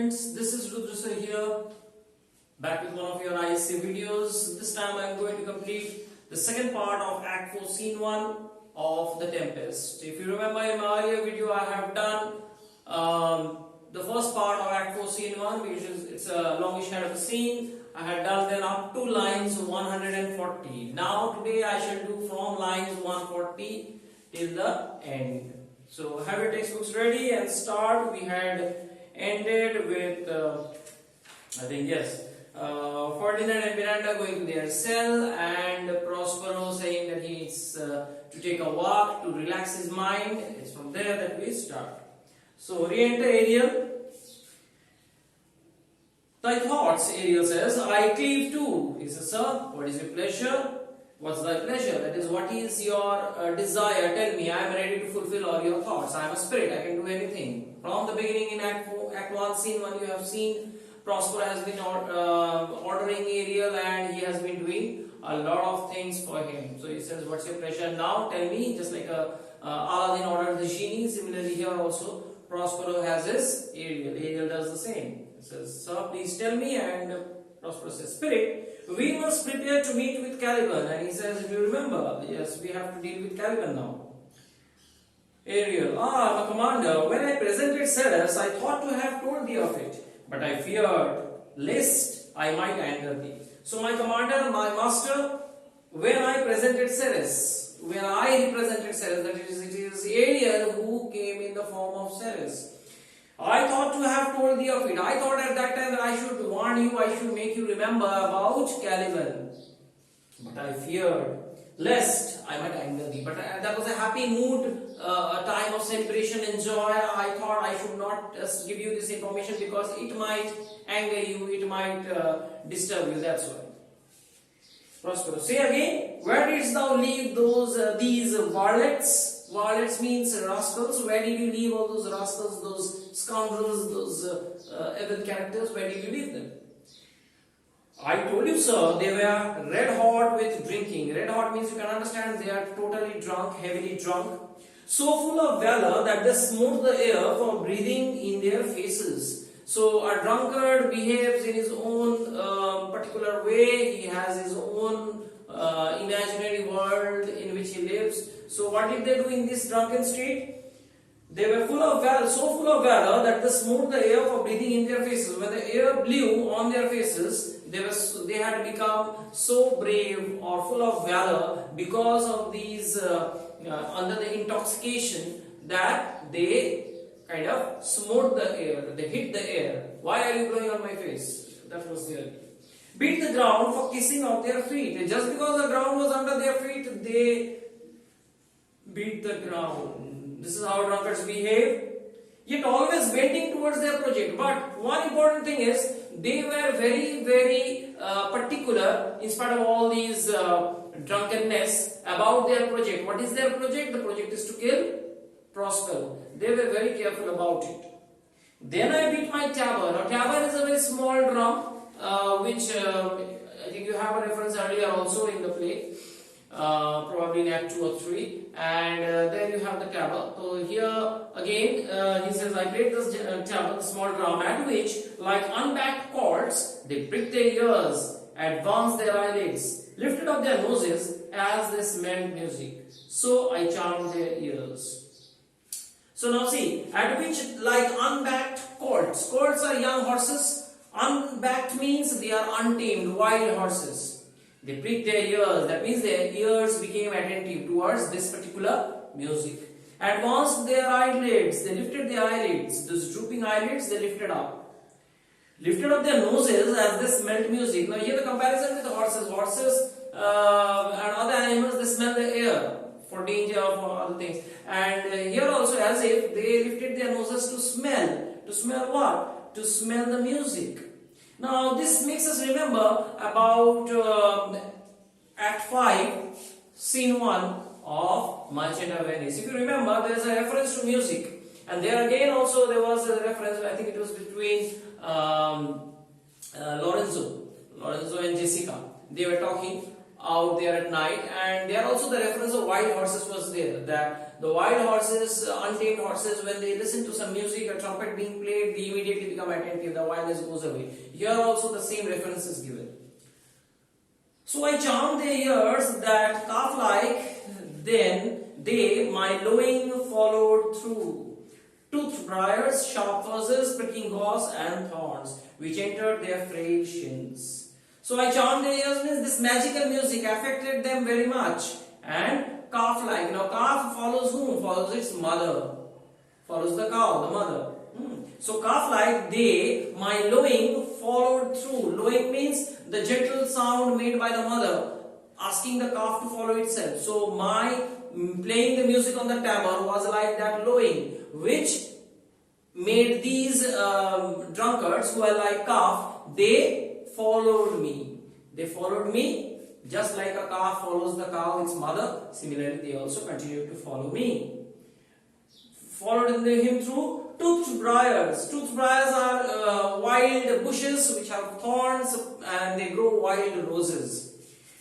students, this is Rudra here, back with one of your ISC videos. This time I am going to complete the second part of Act 4 Scene 1 of the Tempest. If you remember in my earlier video I have done the first part of Act 4 Scene 1, which is it's a longish head of the scene. I had done then up to lines 140. Now today I shall do from lines 140 till the end. So have your textbooks ready and start. We had ended with Ferdinand and Miranda going to their cell and Prospero saying that he needs to take a walk to relax his mind. It's from there that we start. So re-enter Ariel. Thy thoughts, Ariel says, I cleave too. He says, sir, what is your pleasure? What's thy pleasure? That is, what is your desire? Tell me, I am ready to fulfill all your thoughts. I am a spirit, I can do anything. From the beginning in Act 1, Scene 1, you have seen Prospero has been ordering Ariel and he has been doing a lot of things for him. So he says, what's your pleasure? Now tell me, just like Aladdin ordered the genie, similarly here also, Prospero has his Ariel. Ariel does the same. He says, sir, please tell me, and Prospero says, spirit, we must prepare to meet with Caliban. And he says, if you remember, yes, we have to deal with Caliban now. Ariel, my commander, when I presented Ceres, I thought to have told thee of it, but I feared lest I might anger thee. So my commander, my master, when I presented Ceres, when I represented Ceres, that is, it is Ariel who came in the form of Ceres. I thought to have told thee of it. I thought at that time that I should warn you, I should make you remember about Caliban. But I feared lest I might anger thee. But that was a happy mood, a time of celebration and joy. I thought I should not give you this information because it might anger you, it might disturb you. That's why. Prospero, say again, where didst thou leave these varlets? Varlets means rascals. Where did you leave all those rascals, those scoundrels, those evil characters? Where did you leave them? I told you, sir, they were red hot with drinking. Red hot means you can understand they are totally drunk, heavily drunk. So full of valor that they smote the air for breathing in their faces. So a drunkard behaves in his own particular way. He has his own imaginary world in which he lives. So what did they do in this drunken state? They were full of valor, so full of valor that they smote the air for breathing in their faces. When the air blew on their faces, they had become so brave or full of valor because of these under the intoxication that they kind of smote the air, they hit the air. Why are you blowing on my face? That was their beat the ground for kissing of their feet. Just because the ground was under their feet, they beat the ground. This is how drunkards behave. Yet always bending towards their project. But one important thing is, they were very, very particular in spite of all these drunkenness about their project. What is their project? The project is to kill Prospero. They were very careful about it. Then I beat my tabor. Now tabor is a very small drum, which I think you have a reference earlier also in the play. Probably in Act 2 or 3, and there you have the tabor. So here again he says, I played this tabor, the small drum, at which, like unbacked cords, they pricked their ears, advanced their eyelids, lifted up their noses as they smelled music. So I charmed their ears. So now see, at which, like unbacked cords. Cords are young horses. Unbacked means they are untamed, wild horses. They pricked their ears, that means their ears became attentive towards this particular music. Advanced their eyelids, they lifted their eyelids, those drooping eyelids they lifted up. Lifted up their noses as they smelled music. Now here the comparison with the horses. Horses and other animals, they smell the air for danger, for other things. And here also, as if they lifted their noses to smell. To smell what? To smell the music. Now this makes us remember about Act 5, Scene 1 of Merchant of Venice. If you remember, there is a reference to music, and there again also there was a reference, I think it was between Lorenzo and Jessica. They were talking out there at night, and there also the reference of wild horses was there, that that the wild horses, untamed horses, when they listen to some music, a trumpet being played, they immediately become attentive, the wildness goes away. Here also the same reference is given. So I charmed their ears that calf-like, then they my lowing followed through. Toothed briars, sharp furzes, pricking gauze, and thorns, which entered their frail shins. So I charmed their ears means this magical music affected them very much. And calf-like, now calf follows whom? Follows its mother. Follows the cow, the mother. So calf-like, they, my lowing followed through. Lowing means the gentle sound made by the mother, asking the calf to follow itself. So my playing the music on the tabor was like that lowing, which made these drunkards who are like calf, they followed me. They followed me just like a calf follows the cow, its mother. Similarly, they also continued to follow me. Followed him through toothed briars. Toothed briars are wild bushes which have thorns and they grow wild roses.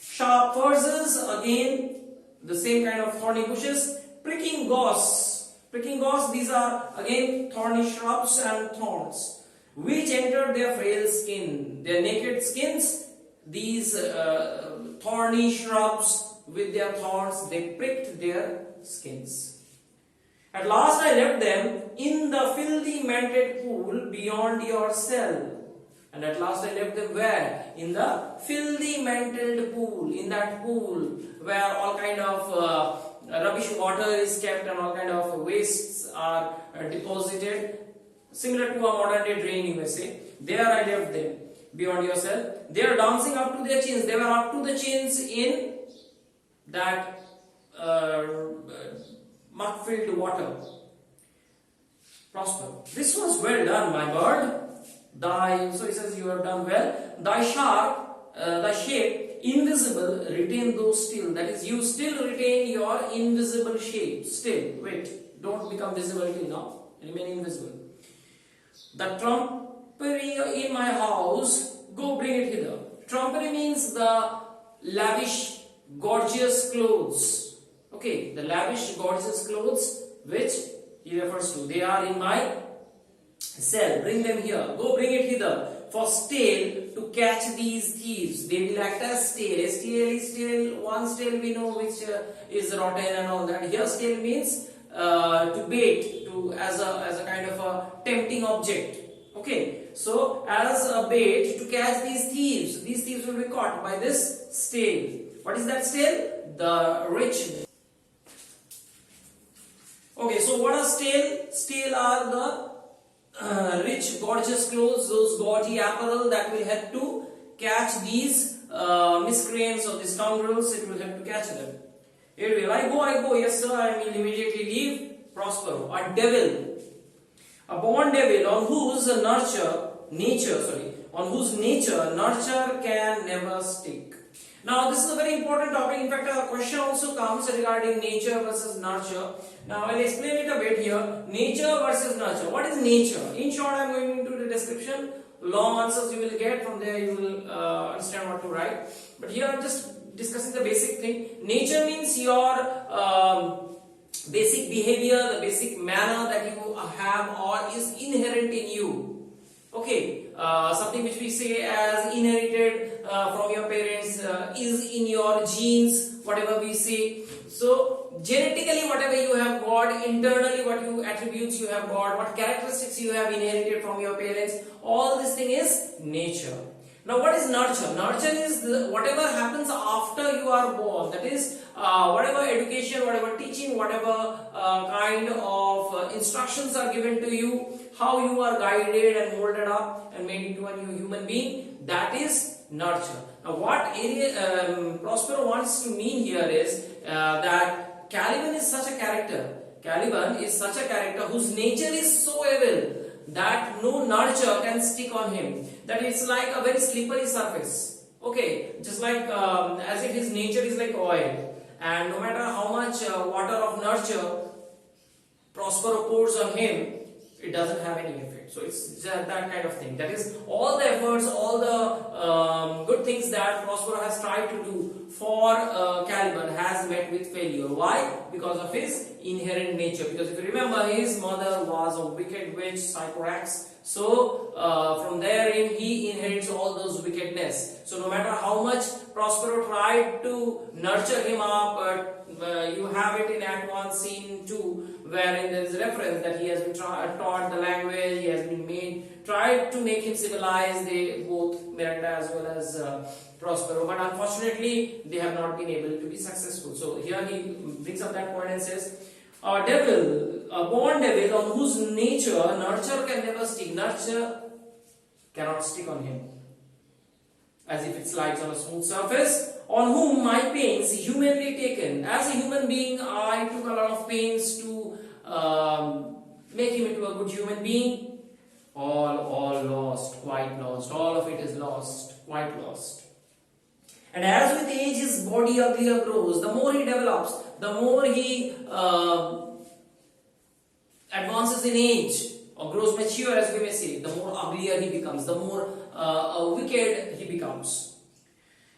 Sharp furzes, again the same kind of thorny bushes. Pricking gauze. Pricking gauze, these are again thorny shrubs and thorns which entered their frail skin. Their naked skins, these thorny shrubs with their thorns, they pricked their skins. At last I left them in the filthy mantled pool beyond your cell. And at last I left them where? In the filthy mantled pool. In that pool where all kind of rubbish water is kept and all kind of wastes are deposited. Similar to a modern day drain, you may say. There I left them beyond your cell. They are dancing up to their chins. They were up to the chins in that mud-filled water. Prosper. This was well done, my bird. So he says, you have done well. Thy sharp, thy shape, invisible, retain those still. That is, you still retain your invisible shape. Still, wait, don't become visible till now. Remain invisible. The trumpery in my house, go bring it hither. Trumpery means the lavish, gorgeous clothes. Okay, the lavish, gorgeous clothes which he refers to. They are in my cell. Bring them here. Go bring it hither. For stale to catch these thieves. They will act as stale. Stale is stale. One stale we know which is rotten and all that. Here stale means to bait, as a kind of a tempting object. Okay, so as a bait to catch these thieves will be caught by this stale. What is that stale? The rich. Okay, so what are stale? Stale are the rich, gorgeous clothes, those gaudy apparel that will help to catch these miscreants or these scoundrels. It will help to catch them. It will. I go. Yes, sir. I will immediately leave. Prospero. A devil, a born devil, on whose nature nurture can never stick. Now, this is a very important topic. In fact, a question also comes regarding nature versus nurture. Now, I'll explain it a bit here. Nature versus nurture. What is nature? In short, I'm going into the description. Long answers you will get. From there, you will understand what to write. But here, I'm just discussing the basic thing. Nature means your basic behavior, the basic manner that you have or is inherent in you. Okay, something which we say as inherited from your parents, is in your genes, whatever we say. So genetically whatever you have got, internally what you attributes you have got, what characteristics you have inherited from your parents, all this thing is nature. Now what is nurture? Nurture is whatever happens after you are born. That is whatever education, whatever teaching, whatever kind of instructions are given to you, how you are guided and molded up and made into a new human being, that is nurture. Now what Prospero wants to mean here is that Caliban is such a character. Caliban is such a character whose nature is so evil that no nurture can stick on him. That it's like a very slippery surface. Okay, just like as if his nature is like oil, and no matter how much water of nurture Prospero pours on him, it doesn't have any effect. So it's that kind of thing. That is, all the efforts, all the good things that Prospero has tried to do for Caliban has met with failure. Why? Because of his inherent nature. Because if you remember, his mother was a wicked witch, Sycorax. So from therein he inherits all those wickedness. So no matter how much Prospero tried to nurture him up, but you have it in Act 1 Scene 2, wherein there is reference that he has been taught the language, he has been tried to make him civilized, they both, Miranda as well as Prospero, but unfortunately they have not been able to be successful. So here he brings up that point and says, a devil, a born devil on whose nature nurture can never stick, nurture cannot stick on him, as if it slides on a smooth surface, on whom my pains humanly taken. As a human being, I took a lot of pains to make him into a good human being. All lost, quite lost. All of it is lost, quite lost. And as with age his body uglier grows, the more he develops, the more he advances in age, or grows mature, as we may say, the more uglier he becomes, the more wicked he becomes.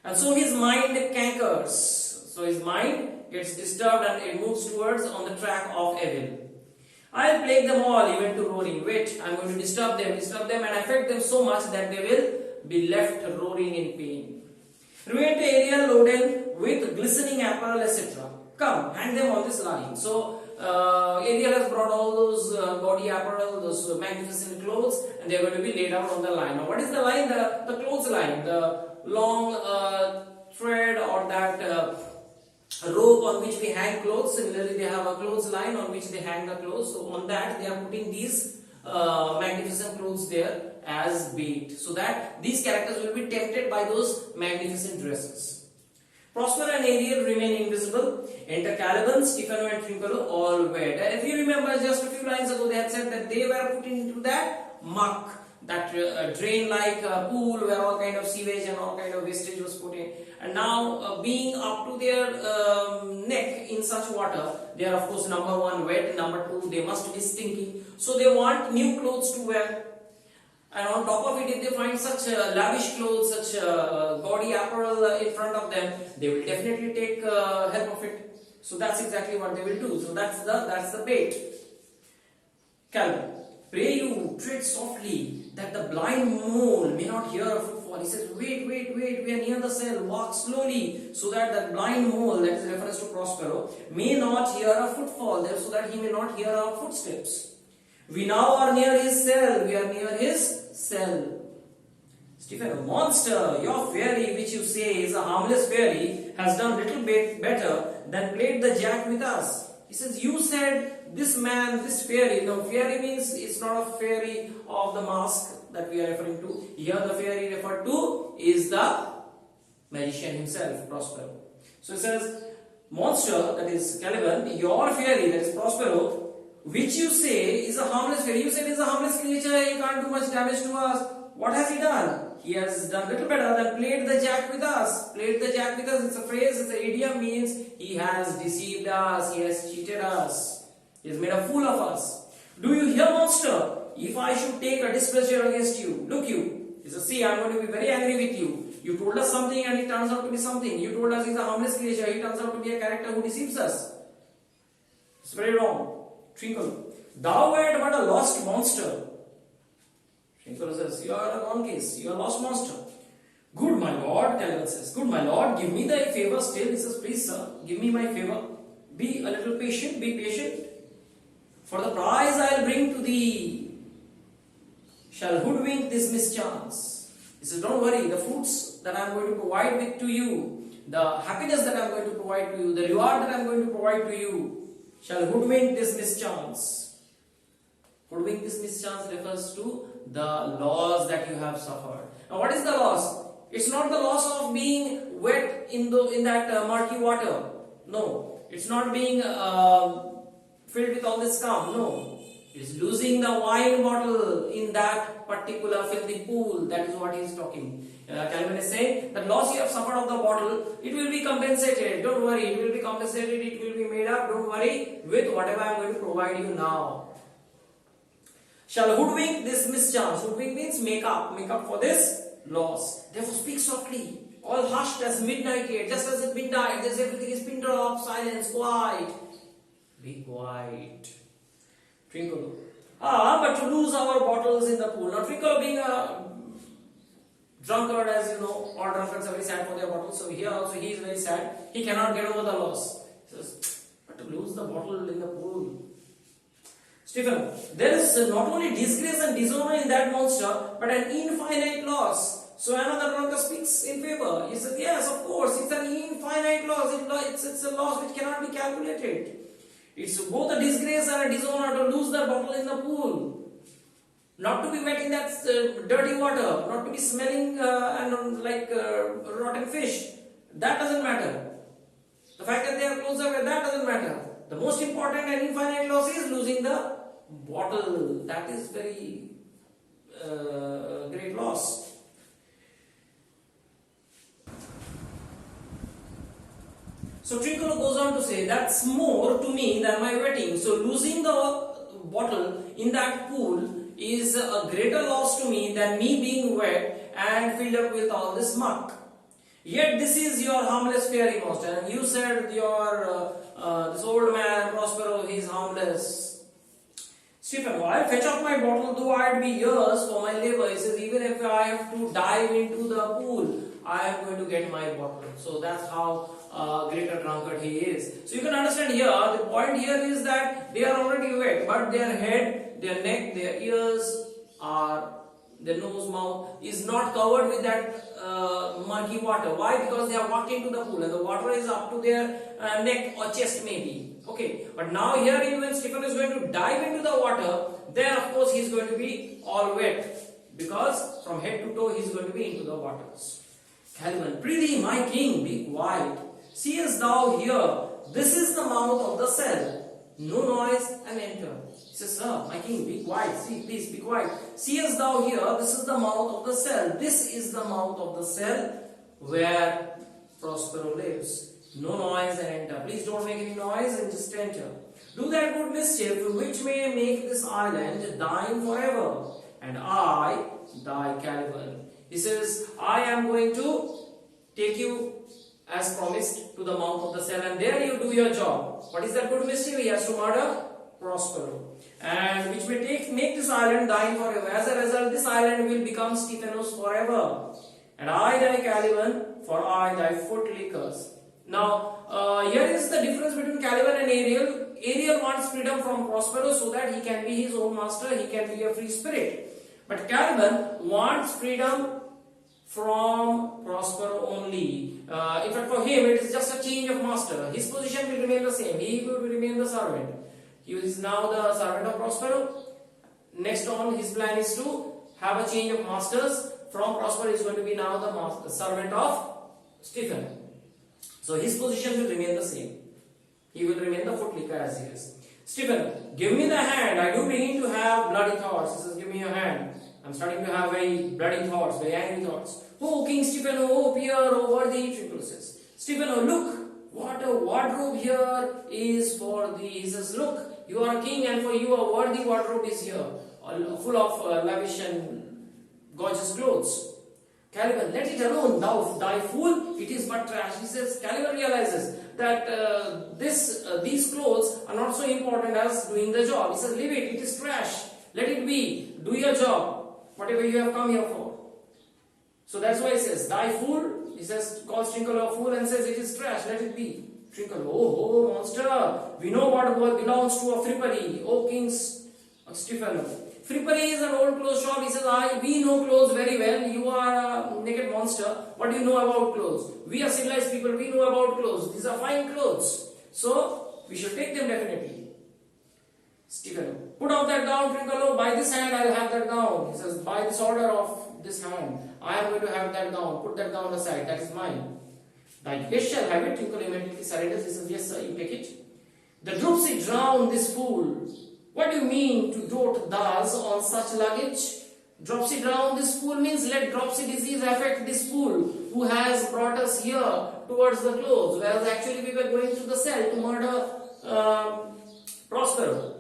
And so his mind cankers. So his mind gets disturbed and it moves towards on the track of evil. I'll plague them all, even to roaring. Wait, I'm going to disturb them and affect them so much that they will be left roaring in pain. Ruined Ariel loaded with glistening apparel, etc. Come, hang them on this line. So Ariel has brought all those body apparel, those magnificent clothes, and they are going to be laid out on the line. Now, what is the line? The clothes line, the long thread or that rope on which we hang clothes. Similarly, they have a clothes line on which they hang the clothes. So on that, they are putting these magnificent clothes there as bait, so that these characters will be tempted by those magnificent dresses. Prospero and Ariel remain invisible. Enter Caliban, Stephano and Trinculo, all wed. And if you remember, just a few lines ago they had said that they were put into that muck, that drain-like pool where all kind of sewage and all kind of wastage was put in. And now, being up to their neck in such water, they are of course number one wet, number two they must be stinking. So they want new clothes to wear. And on top of it, if they find such lavish clothes, such gaudy apparel in front of them, they will definitely take help of it. So that's exactly what they will do. So that's the bait. Caliban, pray you, tread softly, that the blind mole may not hear a footfall. He says, wait, we are near the cell, walk slowly, so that the blind mole, that is reference to Prospero, may not hear a footfall there, so that he may not hear our footsteps. We now are near his cell, we are near his cell. Stephano, monster, your fairy, which you say is a harmless fairy, has done little bit better than played the jack with us. He says, you said this man, this fairy. Now, fairy means it's not a fairy of the mask that we are referring to. Here, the fairy referred to is the magician himself, Prospero. So it says, monster, that is Caliban, your fairy, that is Prospero, which you say is a harmless fairy. You said is a harmless creature, he can't do much damage to us. What has he done? He has done little better than played the jack with us. Played the jack with us, it's a phrase, it's an idiom, means he has deceived us, he has cheated us, he has made a fool of us. Do you hear, monster? If I should take a displeasure against you, look you. He says, see, I'm going to be very angry with you. You told us something and it turns out to be something. You told us he's a harmless creature, he turns out to be a character who deceives us. It's very wrong. Trinculo, thou art but a lost monster. Trinculo says, you are a gone case, you are a lost monster. Good, my lord, Caliban says, good, my lord, give me thy favor still. He says, please, sir, give me my favor. Be a little patient, be patient. For the prize I'll bring to thee shall hoodwink this mischance. He says, don't worry, the fruits that I'm going to provide with to you, the happiness that I'm going to provide to you, the reward that I'm going to provide to you, shall hoodwink this mischance. Hoodwink this mischance refers to the loss that you have suffered. Now, what is the loss? It's not the loss of being wet in that murky water. No. It's not being filled with all this scum. No. It's losing the wine bottle in that particular filthy pool. That is what he is talking. Caliban is saying, the loss you have suffered of the bottle, it will be compensated. Don't worry, it will be compensated, it will be made up. Don't worry with whatever I am going to provide you now. Shall hoodwink this mischance. Hoodwink means make up for this loss. Therefore speak softly, all hushed as midnight yet, just as at midnight, as everything is pin drop, silence, quiet. Be quiet. Twinkle. But to lose our bottles in the pool. Now Twinkle being a drunkard, as you know, all drunkards are very sad for their bottles. So here also he is very sad. He cannot get over the loss. He says, but to lose the bottle in the pool. Stephen, there is not only disgrace and dishonor in that monster, but an infinite loss. So another drunkard speaks in favor. He says, yes, of course, it's an infinite loss. It's a loss which cannot be calculated. It's both a disgrace and a dishonor to lose the bottle in the pool. Not to be wet in that dirty water, not to be smelling like rotten fish. That doesn't matter. The fact that they are close away, that doesn't matter. The most important and infinite loss is losing the bottle. That is very great loss. So Twinkle goes on to say, that's more to me than my wetting. So losing the bottle in that pool is a greater loss to me than me being wet and filled up with all this muck. Yet this is your harmless fairy monster, and you said your this old man Prospero, he is harmless. Stephen, I'll fetch up my bottle, though I'd be years for my labor. He says, even if I have to dive into the pool, I am going to get my bottle. So that's how great a drunkard he is. So you can understand here, the point here is that they are already wet, but their head, their neck, their ears are, their nose, mouth is not covered with that murky water. Why? Because they are walked into the pool and the water is up to their neck or chest maybe. Okay, but now here when Stephen is going to dive into the water, then of course he is going to be all wet, because from head to toe he is going to be into the waters. Caliban, prithee my king, be quiet. Seest thou here, this is the mouth of the cell. No noise and enter. He says, sir, my king, be quiet. See, please be quiet. Seest thou here, this is the mouth of the cell. This is the mouth of the cell where Prospero lives. No noise and enter. Please don't make any noise and just enter. Do that good mischief which may make this island thine forever, and I thy Caliban. He says, I am going to take you as promised to the mouth of the cell, and there you do your job. What is that good mischief? He has to murder Prospero, and which may make this island thine forever. As a result, this island will become Stephanos forever, and I thy Caliban, for I thy foot lickers. Now, here is the difference between Caliban and Ariel. Ariel wants freedom from Prospero so that he can be his own master, he can be a free spirit. But Caliban wants freedom from Prospero only. In fact, for him, it is just a change of master. His position will remain the same. He will remain the servant. He is now the servant of Prospero. Next on, his plan is to have a change of masters. From Prospero, he is going to be now the servant of Stephen. So his position will remain the same. He will remain the footlicker as he is. Stephen, give me the hand. I do begin to have bloody thoughts. He says, give me your hand. I'm starting to have very bloody thoughts, very angry thoughts. Oh, King Stephen, oh, peer, oh, worthy, Twinkle says. Stephen, oh, look, what a wardrobe here is for thee. He says, look, you are a king, and for you a worthy wardrobe is here, full of lavish and gorgeous clothes. Caliban, let it alone, thou thy fool, it is but trash. He says, Caliban realizes that these clothes are not so important as doing the job. He says, leave it, it is trash. Let it be, do your job, whatever you have come here for. So that's why he says, thy fool, he says, calls Twinkle a fool and says, it is trash, let it be. Twinkle, oh, monster, we know what belongs to a frippery, O kings of Stephen. Frippery is an old clothes shop. He says, we know clothes very well. You are a naked monster. What do you know about clothes? We are civilized people. We know about clothes. These are fine clothes. So, we should take them definitely. Stephen, put out that gown, Twinkle. By this hand, I will have that gown. He says, by this order of this hand, I am going to have that gown. Put that gown aside. That is mine. Thy guest shall have it. Twinkle immediately surrenders. He says, yes, sir, you take it. The dropsy drown this fool. What do you mean to dote thus on such luggage? Dropsy drown this fool means let dropsy disease affect this fool who has brought us here towards the clothes, whereas actually we were going to the cell to murder Prospero.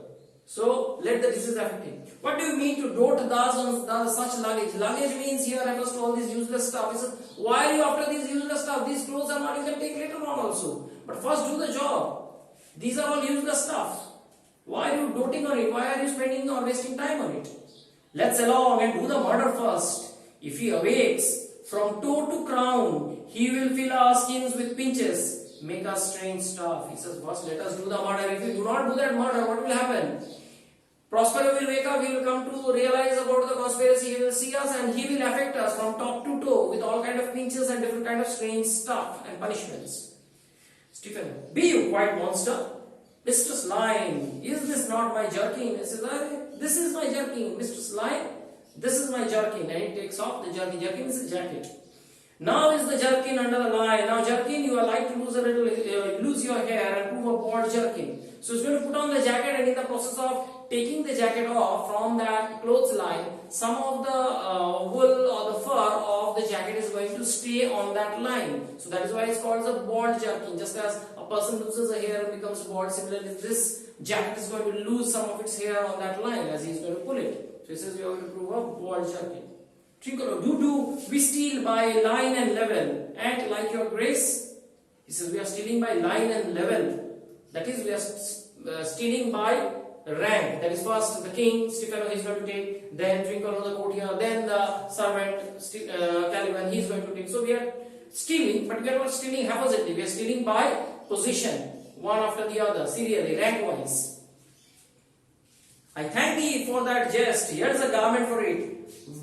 So let the disease affect him. What do you mean to dote thus on such luggage? Luggage means here refers to all this useless stuff. He says, why are you after these useless stuff? These clothes are not, you can take later on also. But first do the job. These are all useless stuff. Why are you doting on it? Why are you spending or wasting time on it? Let's along and do the murder first. If he awakes from toe to crown, he will fill our skins with pinches. Make us strange stuff. He says, first let us do the murder. If we do not do that murder, what will happen? Prospero will wake up, he will come to realize about the conspiracy, he will see us and he will affect us from top to toe with all kind of pinches and different kind of strange stuff and punishments. Stephen, be you white monster? Mistress Lion, is this not my jerkin? He says, this is my jerkin. Mistress Lion, this is my jerkin. And he takes off the jerkin. Jerkin is a jacket. Now is the jerkin under the line. Now jerkin, you are like to lose a little, lose your hair and prove a bald jerkin. So he's going to put on the jacket, and in the process of taking the jacket off from that clothes line, some of the wool or the fur of the jacket is going to stay on that line. So that is why it's called a bald jerkin. Just as a person loses a hair and becomes bald, similarly this jacket is going to lose some of its hair on that line as he is going to pull it. So he says we are going to prove a bald jerkin. Tricolor, do we steal by line and level, and like your grace? He says we are stealing by line and level. That is, we are stealing by rank. That is, first the king, Stephano, he is going to take, then Tricolor the courtier, then the servant, Caliban, he is going to take. So we are stealing, but we are not stealing haphazardly. We are stealing by position, one after the other, serially, rank-wise. I thank thee for that jest. Here is a garment for it.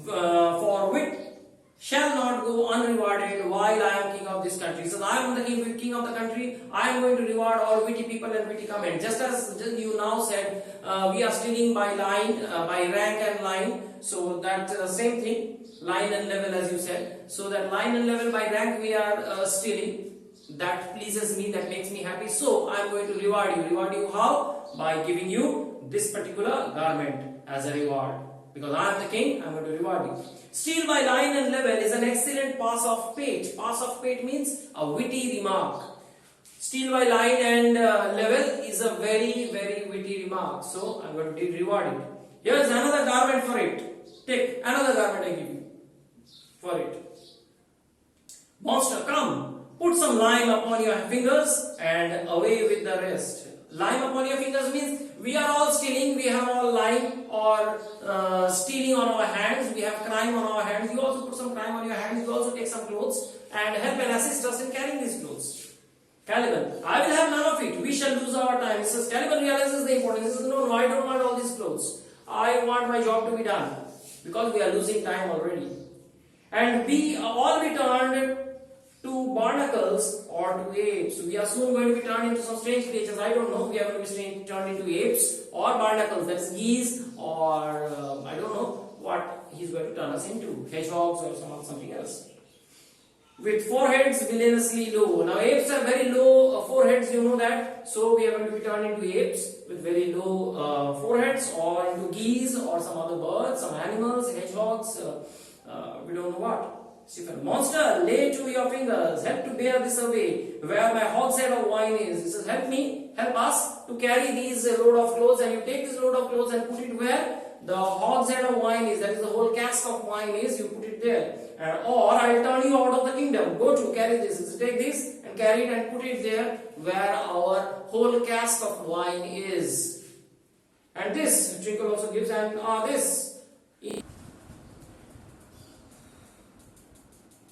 For wit shall not go unrewarded while I am king of this country. So I am the king of the country. I am going to reward all witty people and witty comment. Just as you now said, we are stealing by line, by rank and line. So that same thing, line and level as you said. So that line and level by rank we are stealing. That pleases me, that makes me happy. So I am going to reward you. Reward you how? By giving you this particular garment as a reward. Because I am the king, I am going to reward you. Steal by line and level is an excellent pass of pate. Pass of pate means a witty remark. Steal by line and level is a very, very witty remark. So I am going to reward it. Here is another garment for it. Take another garment I give you for it. Monster, come, put some lime upon your fingers and away with the rest. Lime upon your fingers means we are all stealing, we have all lime or stealing on our hands, we have crime on our hands. You also put some crime on your hands, you also take some clothes and help and assist us in carrying these clothes. Caliban, I will have none of it, we shall lose our time. He says, Caliban realizes the importance. He says, no, I don't want all these clothes. I want my job to be done because we are losing time already. And be all returned to barnacles or to apes. So we are soon going to be turned into some strange creatures. I don't know. We are going to be turned into apes or barnacles. That is geese or I don't know what he is going to turn us into. Hedgehogs or something else. With foreheads villainously low. Now apes have very low foreheads, you know that. So we are going to be turned into apes with very low foreheads, or into geese or some other birds, some animals, hedgehogs, we don't know what. Stephen, monster, lay to your fingers, help to bear this away, where my hogshead of wine is. He says, help me, help us to carry these load of clothes, and you take this load of clothes and put it where the hogshead of wine is, that is the whole cask of wine is, you put it there. Or I will turn you out of the kingdom. Go to carry this. He says, take this and carry it and put it there where our whole cask of wine is. And this, Trinkel also gives, and this.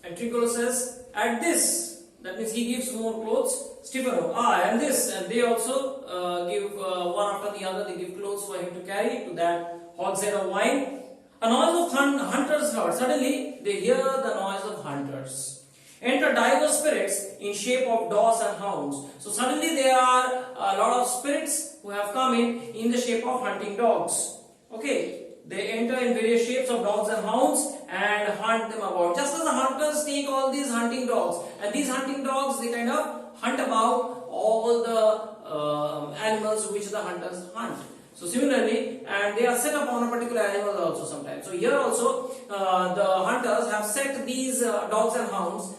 And Tricolor says, at this, that means he gives more clothes. Stephano, and this, and they also give one after the other, they give clothes for him to carry to that hogshead of wine. A noise of hunters heard. Suddenly, they hear the noise of hunters. Enter diverse spirits in shape of dogs and hounds. So suddenly there are a lot of spirits who have come in the shape of hunting dogs. Okay. They enter in various shapes of dogs and hounds and hunt them about. Just as the hunters take all these hunting dogs, and these hunting dogs, they kind of hunt about all the animals which the hunters hunt. So similarly, and they are set upon a particular animal also sometimes. So here also the hunters have set these dogs and hounds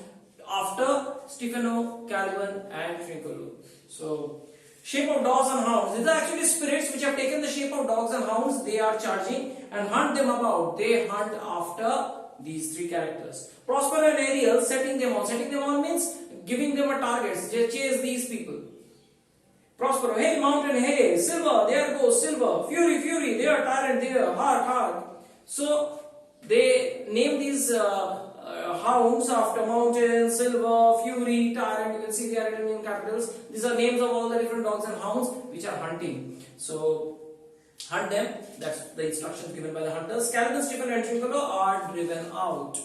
after Stephano, Caliban and Trincolo. So Shape of dogs and hounds. These are actually spirits which have taken the shape of dogs and hounds. They are charging and hunt them about. They hunt after these three characters. Prospero and Ariel setting them on. Setting them on means giving them a target. Chase these people. Prospero, hey mountain, hey, Silver, there goes Silver. Fury, Fury, there, Tyrant, there, Hark, Hark. So they name these hounds after mountain, Silver, Fury, Tyrant. You can see they are written in capitals. These are names of all the different dogs and hounds which are hunting. So hunt them. That's the instructions given by the hunters. Skeleton, Stephen and Tricolor are driven out.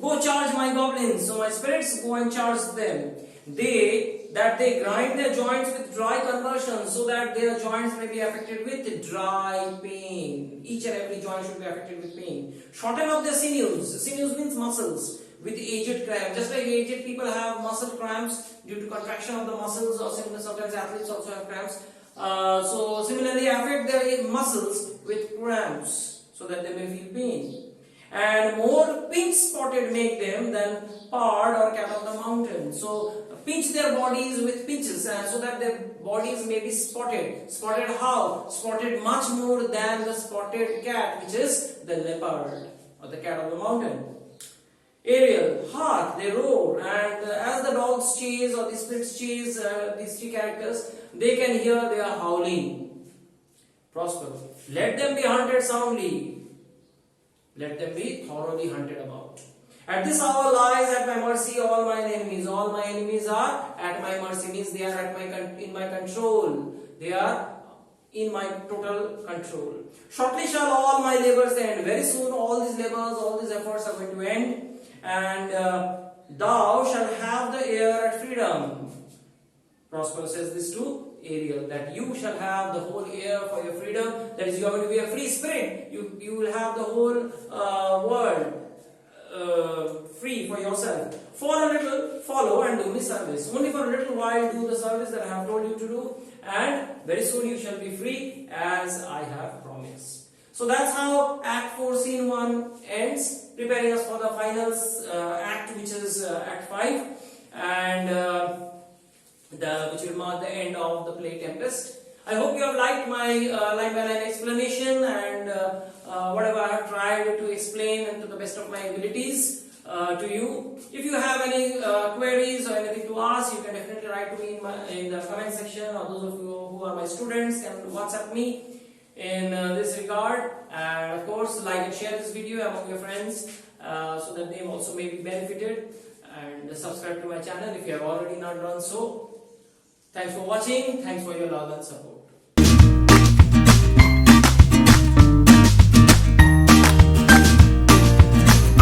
Go charge my goblins. So my spirits go and charge them. They grind their joints with dry conversion, so that their joints may be affected with dry pain. Each and every joint should be affected with pain. Shorten up their sinews. Sinews means muscles. With aged cramp. Just like aged people have muscle cramps due to contraction of the muscles, or sometimes athletes also have cramps. So similarly affect their muscles with cramps, so that they may feel pain. And more pink spotted make them than pard or cat of the mountain. So pinch their bodies with pinches, so that their bodies may be spotted. Spotted how? Spotted much more than the spotted cat, which is the leopard or the cat of the mountain. Ariel, hark, they roar, and as the dogs chase or the spirits chase these three characters, they can hear their howling. Prospero, let them be hunted soundly. Let them be thoroughly hunted about. At this hour lies at my mercy all mine enemies. All my enemies are at my mercy, means they are in my control. They are in my total control. Shortly shall all my labors end. Very soon all these labors, all these efforts are going to end. And thou shalt have the air at freedom. Prospero says this to Ariel, that you shall have the whole air for your freedom. That is, you are going to be a free spirit. You will have the whole world free for yourself. For a little, follow and do me service. Only for a little while do the service that I have told you to do, and very soon you shall be free as I have promised. So that's how Act 4 Scene 1 ends, preparing us for the final act, which is Act 5, and which will mark the end of the play Tempest. I hope you have liked my line by line explanation and whatever I have tried to explain and to the best of my abilities to you. If you have any queries or anything to ask, you can definitely write to me in the comment section, or those of you who are my students can WhatsApp me in this regard. And of course, like and share this video among your friends so that they also may be benefited, and subscribe to my channel if you have already not done so. Thanks for watching. Thanks for your love and support.